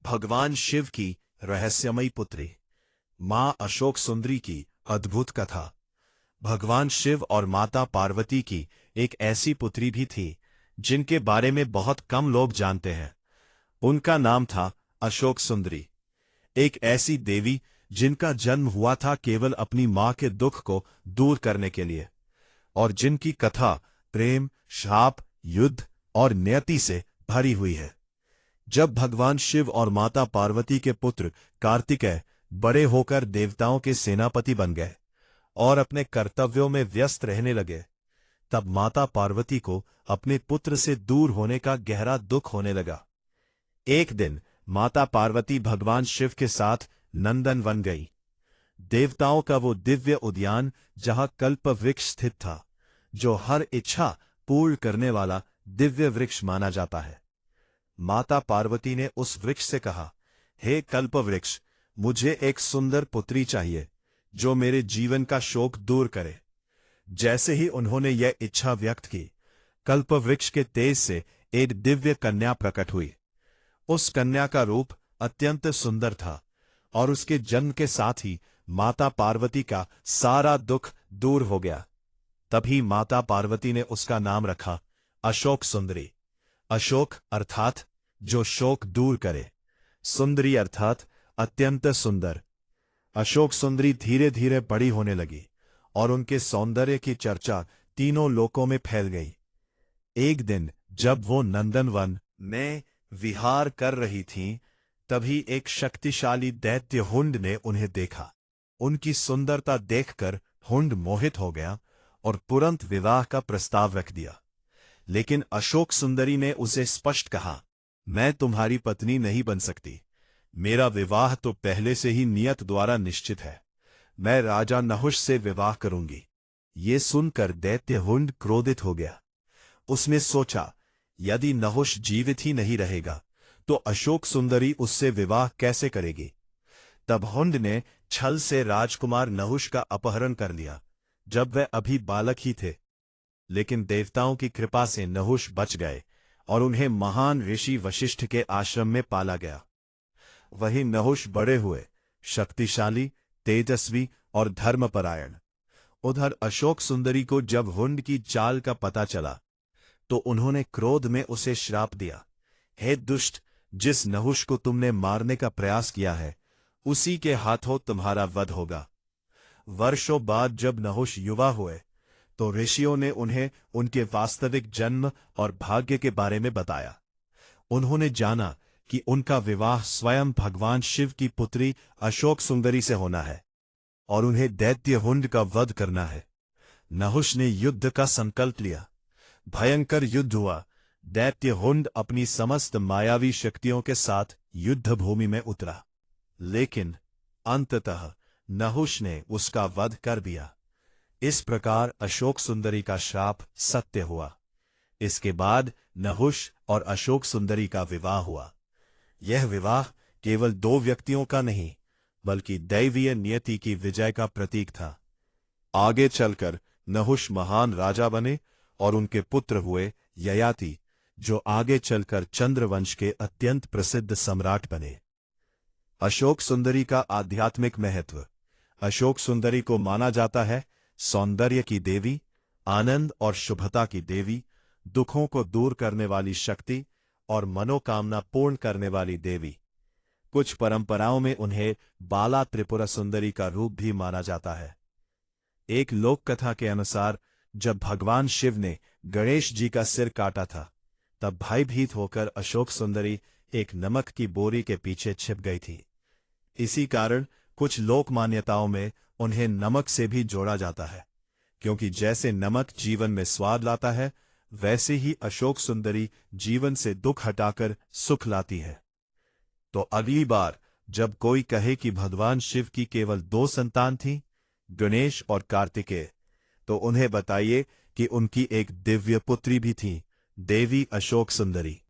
भगवान शिव की रहस्यमयी पुत्री मां अशोक सुंदरी की अद्भुत कथा। भगवान शिव और माता पार्वती की एक ऐसी पुत्री भी थी जिनके बारे में बहुत कम लोग जानते हैं। उनका नाम था अशोक सुंदरी, एक ऐसी देवी जिनका जन्म हुआ था केवल अपनी मां के दुख को दूर करने के लिए, और जिनकी कथा प्रेम, शाप, युद्ध और नियति से भरी हुई है। जब भगवान शिव और माता पार्वती के पुत्र कार्तिकेय बड़े होकर देवताओं के सेनापति बन गए और अपने कर्तव्यों में व्यस्त रहने लगे, तब माता पार्वती को अपने पुत्र से दूर होने का गहरा दुख होने लगा। एक दिन माता पार्वती भगवान शिव के साथ नंदनवन गई, देवताओं का वो दिव्य उद्यान जहां कल्प वृक्ष स्थित था, जो हर इच्छा पूर्ण करने वाला दिव्य वृक्ष माना जाता है। माता पार्वती ने उस वृक्ष से कहा, हे कल्प वृक्ष, मुझे एक सुंदर पुत्री चाहिए जो मेरे जीवन का शोक दूर करे। जैसे ही उन्होंने यह इच्छा व्यक्त की, कल्प वृक्ष के तेज से एक दिव्य कन्या प्रकट हुई। उस कन्या का रूप अत्यंत सुंदर था और उसके जन्म के साथ ही माता पार्वती का सारा दुख दूर हो गया। तभी माता पार्वती ने उसका नाम रखा अशोक सुंदरी। अशोक अर्थात जो शोक दूर करे, सुंदरी अर्थात अत्यंत सुंदर। अशोक सुंदरी धीरे धीरे बड़ी होने लगी और उनके सौंदर्य की चर्चा तीनों लोकों में फैल गई। एक दिन जब वो नंदनवन में विहार कर रही थीं, तभी एक शक्तिशाली दैत्य हुंड ने उन्हें देखा। उनकी सुंदरता देखकर हुंड मोहित हो गया और तुरंत विवाह का प्रस्ताव रख दिया। लेकिन अशोक सुंदरी ने उसे स्पष्ट कहा, मैं तुम्हारी पत्नी नहीं बन सकती। मेरा विवाह तो पहले से ही नियत द्वारा निश्चित है। मैं राजा नहुष से विवाह करूंगी। ये सुनकर दैत्य हुंड क्रोधित हो गया। उसने सोचा, यदि नहुष जीवित ही नहीं रहेगा तो अशोक सुंदरी उससे विवाह कैसे करेगी। तब हुंड ने छल से राजकुमार नहुष का अपहरण कर लिया जब वह अभी बालक ही थे। लेकिन देवताओं की कृपा से नहुष बच गए और उन्हें महान ऋषि वशिष्ठ के आश्रम में पाला गया। वहीं नहुष बड़े हुए, शक्तिशाली, तेजस्वी और धर्मपरायण। उधर अशोक सुंदरी को जब हुंड की चाल का पता चला तो उन्होंने क्रोध में उसे श्राप दिया, हे दुष्ट, जिस नहुष को तुमने मारने का प्रयास किया है उसी के हाथों तुम्हारा वध होगा। वर्षों बाद जब नहुष युवा हुए तो ऋषियों ने उन्हें उनके वास्तविक जन्म और भाग्य के बारे में बताया। उन्होंने जाना कि उनका विवाह स्वयं भगवान शिव की पुत्री अशोक सुंदरी से होना है और उन्हें दैत्य हुंड का वध करना है। नहुष ने युद्ध का संकल्प लिया। भयंकर युद्ध हुआ। दैत्य हुंड अपनी समस्त मायावी शक्तियों के साथ युद्ध भूमि में उतरा, लेकिन अंततः नहुष ने उसका वध कर दिया। इस प्रकार अशोक सुंदरी का श्राप सत्य हुआ। इसके बाद नहुष और अशोक सुंदरी का विवाह हुआ। यह विवाह केवल दो व्यक्तियों का नहीं, बल्कि दैवीय नियति की विजय का प्रतीक था। आगे चलकर नहुष महान राजा बने और उनके पुत्र हुए ययाति, जो आगे चलकर चंद्रवंश के अत्यंत प्रसिद्ध सम्राट बने। अशोक सुंदरी का आध्यात्मिक महत्व। अशोक सुंदरी को माना जाता है सौंदर्य की देवी, आनंद और शुभता की देवी, दुखों को दूर करने वाली शक्ति और मनोकामना पूर्ण करने वाली देवी। कुछ परंपराओं में उन्हें बाला त्रिपुरा सुंदरी का रूप भी माना जाता है। एक लोक कथा के अनुसार जब भगवान शिव ने गणेश जी का सिर काटा था, तब भयभीत होकर अशोक सुंदरी एक नमक की बोरी के पीछे छिप गई थी। इसी कारण कुछ लोक मान्यताओं में उन्हें नमक से भी जोड़ा जाता है, क्योंकि जैसे नमक जीवन में स्वाद लाता है, वैसे ही अशोक सुंदरी जीवन से दुख हटाकर सुख लाती है। तो अगली बार जब कोई कहे कि भगवान शिव की केवल दो संतान थीं, गणेश और कार्तिकेय, तो उन्हें बताइए कि उनकी एक दिव्य पुत्री भी थी, देवी अशोक सुंदरी।